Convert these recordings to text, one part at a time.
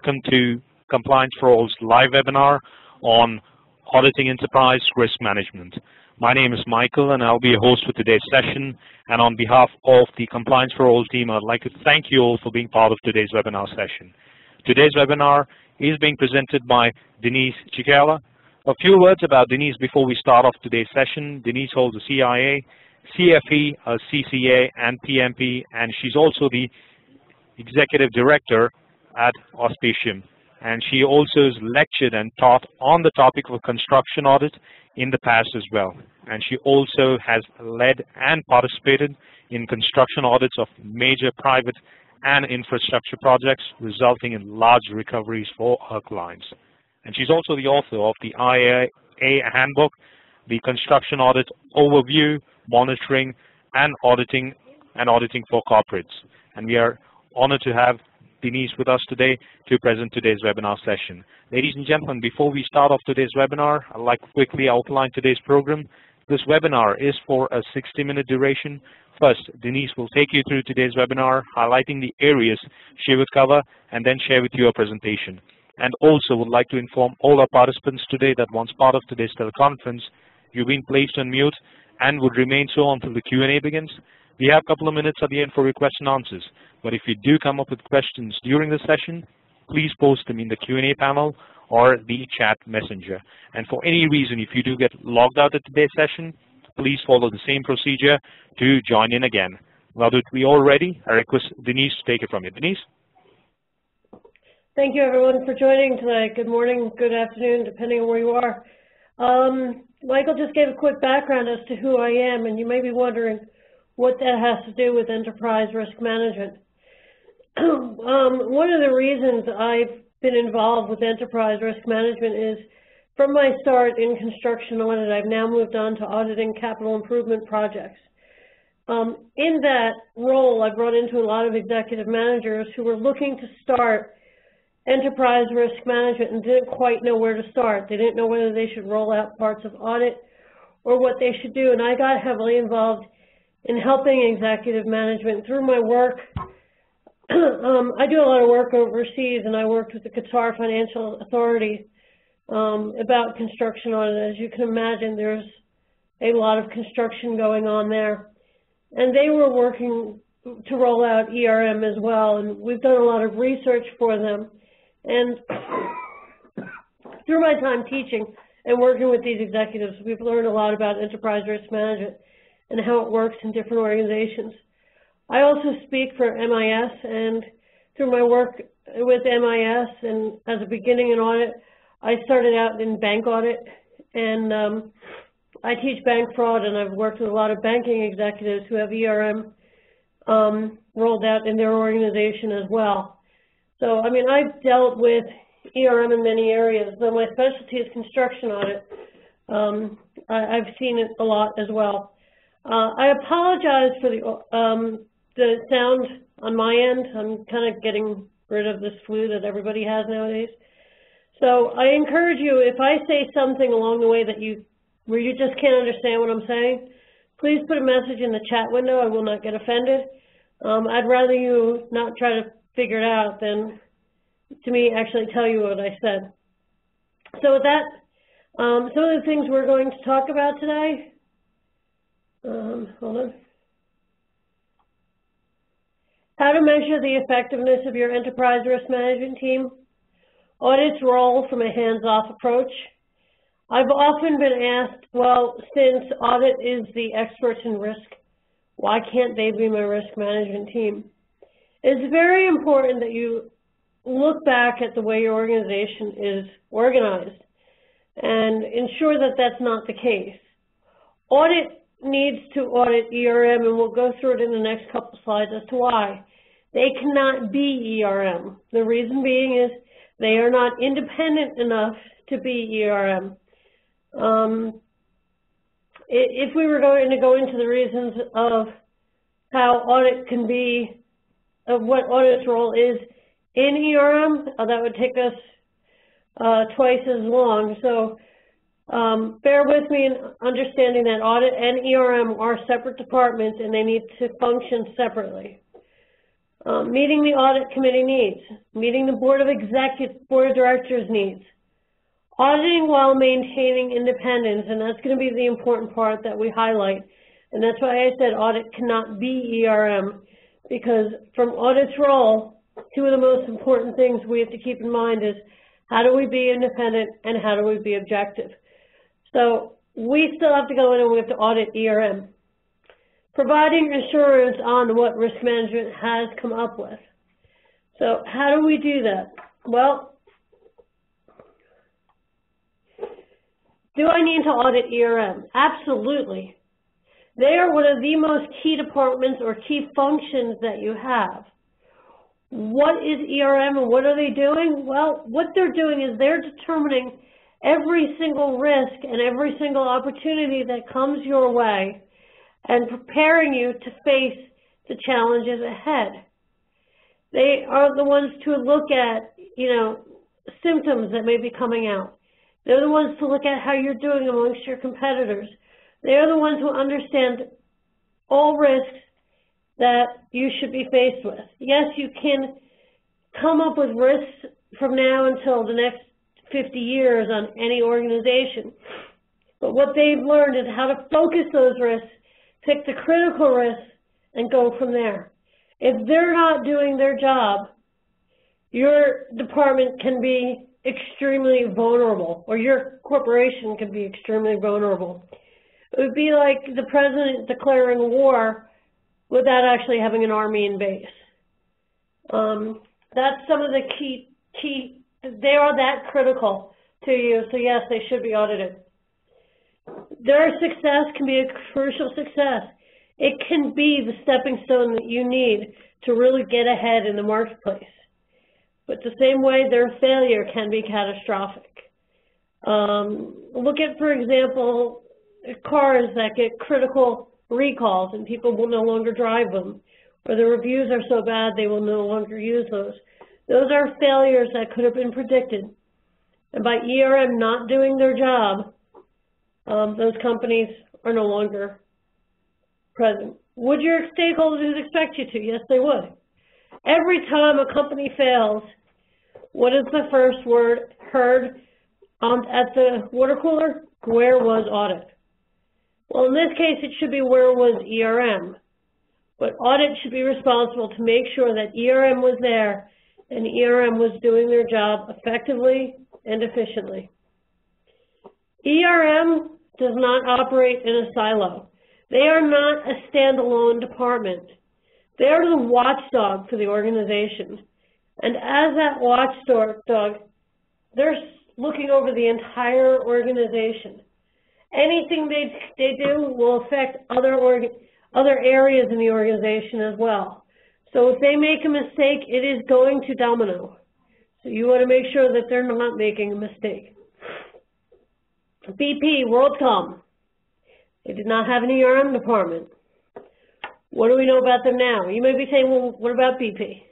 welcome to Compliance4All's live webinar on Auditing Enterprise Risk Management. My name is Michael and I'll be your host for today's session, and on behalf of the Compliance4All team, I'd like to thank you all for being part of today's webinar session. Today's webinar is being presented by Denise Cicala. A few words about Denise before we start off today's session. Denise holds a CIA, CFE, a CCA, and PMP, and she's also the Executive Director at Auspicium. And she also has lectured and taught on the topic of construction audit in the past as well. And she also has led and participated in construction audits of major private and infrastructure projects, resulting in large recoveries for her clients. And she's also the author of the IAA Handbook, the Construction Audit Overview, Monitoring, and Auditing for Corporates. And we are honored to have Denise with us today to present today's webinar session. Ladies and gentlemen, before we start off today's webinar, I'd like to quickly outline today's program. This webinar is for a 60-minute duration. First, Denise will take you through today's webinar, highlighting the areas she would cover, and then share with you a presentation. And also would like to inform all our participants today that once part of today's teleconference, you've been placed on mute and would remain so until the Q&A begins. We have a couple of minutes at the end for your question and answers, but if you do come up with questions during the session, please post them in the Q&A panel or the chat messenger. And for any reason, if you do get logged out of today's session, please follow the same procedure to join in again. Now that we're all ready, I request Denise to take it from you. Denise? Thank you, everyone, for joining today. Good morning, good afternoon, depending on where you are. Michael just gave a quick background as to who I am, and you may be wondering what that has to do with enterprise risk management. One of the reasons I've been involved with enterprise risk management is from my start in construction audit, I've now moved on to auditing capital improvement projects. In that role, I've run into a lot of executive managers who were looking to start enterprise risk management and didn't quite know where to start. They didn't know whether they should roll out parts of audit or what they should do, and I got heavily involved in helping executive management through my work. I do a lot of work overseas, and I worked with the Qatar Financial Authority about construction audit. As you can imagine, there's a lot of construction going on there. And they were working to roll out ERM as well, and we've done a lot of research for them. And through my time teaching and working with these executives, we've learned a lot about enterprise risk management and how it works in different organizations. I also speak for MIS, and through my work with MIS and as a beginning in audit, I started out in bank audit, and I teach bank fraud, and I've worked with a lot of banking executives who have ERM rolled out in their organization as well. So, I mean, I've dealt with ERM in many areas, though my specialty is construction audit. I've seen it a lot as well. I apologize for the sound on my end. I'm kind of getting rid of this flu that everybody has nowadays. So I encourage you, if I say something along the way where you just can't understand what I'm saying, please put a message in the chat window. I will not get offended. I'd rather you not try to figure it out than to me actually tell you what I said. So with that, some of the things we're going to talk about today. Hold on. How to measure the effectiveness of your enterprise risk management team. Audit's role from a hands-off approach. I've often been asked, well, since audit is the experts in risk, why can't they be my risk management team? It's very important that you look back at the way your organization is organized and ensure that that's not the case. Audit needs to audit ERM, and we'll go through it in the next couple slides as to why. They cannot be ERM. The reason being is they are not independent enough to be ERM. If we were going to go into the reasons of how audit can be, of what audit's role is in ERM, that would take us twice as long. So bear with me in understanding that audit and ERM are separate departments and they need to function separately. Meeting the audit committee needs, meeting the board of directors needs, auditing while maintaining independence, and that's going to be the important part that we highlight. And that's why I said audit cannot be ERM, because from audit's role, two of the most important things we have to keep in mind is how do we be independent and how do we be objective. So we still have to go in and we have to audit ERM. Providing assurance on what risk management has come up with. So how do we do that? Well, do I need to audit ERM? Absolutely. They are one of the most key departments or key functions that you have. What is ERM and what are they doing? Well, what they're doing is they're determining every single risk and every single opportunity that comes your way and preparing you to face the challenges ahead. They are the ones to look at, symptoms that may be coming out. They're the ones to look at how you're doing amongst your competitors. They're the ones who understand all risks that you should be faced with. Yes, you can come up with risks from now until the next 50 years on any organization, but what they've learned is how to focus those risks, pick the critical risks, and go from there. If they're not doing their job, your department can be extremely vulnerable, or your corporation can be extremely vulnerable. It would be like the president declaring war without actually having an army in base. That's some of the key, they are that critical to you, so yes, they should be audited. Their success can be a crucial success. It can be the stepping stone that you need to really get ahead in the marketplace. But the same way, their failure can be catastrophic. Look at, for example, cars that get critical recalls and people will no longer drive them, or the reviews are so bad they will no longer use those. Those are failures that could have been predicted. And by ERM not doing their job, those companies are no longer present. Would your stakeholders expect you to? Yes, they would. Every time a company fails, what is the first word heard at the water cooler? Where was audit? Well, in this case, it should be where was ERM. But audit should be responsible to make sure that ERM was there and ERM was doing their job effectively and efficiently. ERM does not operate in a silo. They are not a standalone department. They are the watchdog for the organization. And as that watchdog, they're looking over the entire organization. Anything they do will affect other areas in the organization as well. So if they make a mistake, it is going to domino. So you want to make sure that they're not making a mistake. BP, WorldCom, they did not have an ERM department. What do we know about them now? You may be saying, well, what about BP?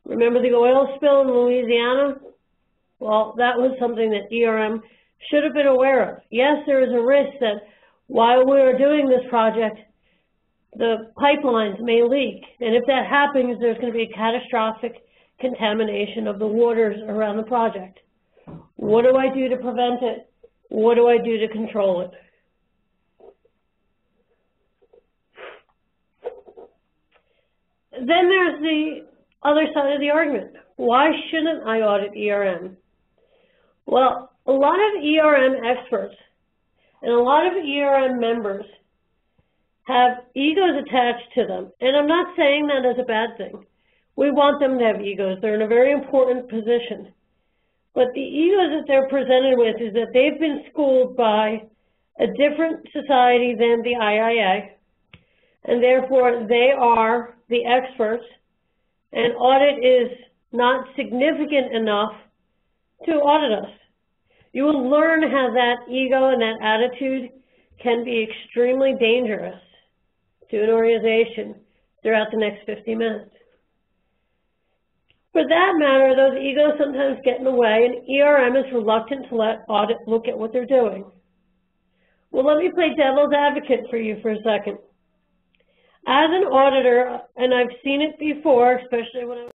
Remember the oil spill in Louisiana? Well, that was something that ERM should have been aware of. Yes, there is a risk that while we are doing this project, the pipelines may leak. And if that happens, there's going to be a catastrophic contamination of the waters around the project. What do I do to prevent it? What do I do to control it? Then there's the other side of the argument. Why shouldn't I audit ERM? Well, a lot of ERM experts and a lot of ERM members have egos attached to them. And I'm not saying that as a bad thing. We want them to have egos. They're in a very important position. But the egos that they're presented with is that they've been schooled by a different society than the IIA, and therefore they are the experts, and audit is not significant enough to audit us. You will learn how that ego and that attitude can be extremely dangerous to an organization throughout the next 50 minutes. For that matter, those egos sometimes get in the way, and ERM is reluctant to let audit look at what they're doing. Well, let me play devil's advocate for you for a second. As an auditor, and I've seen it before, especially when I was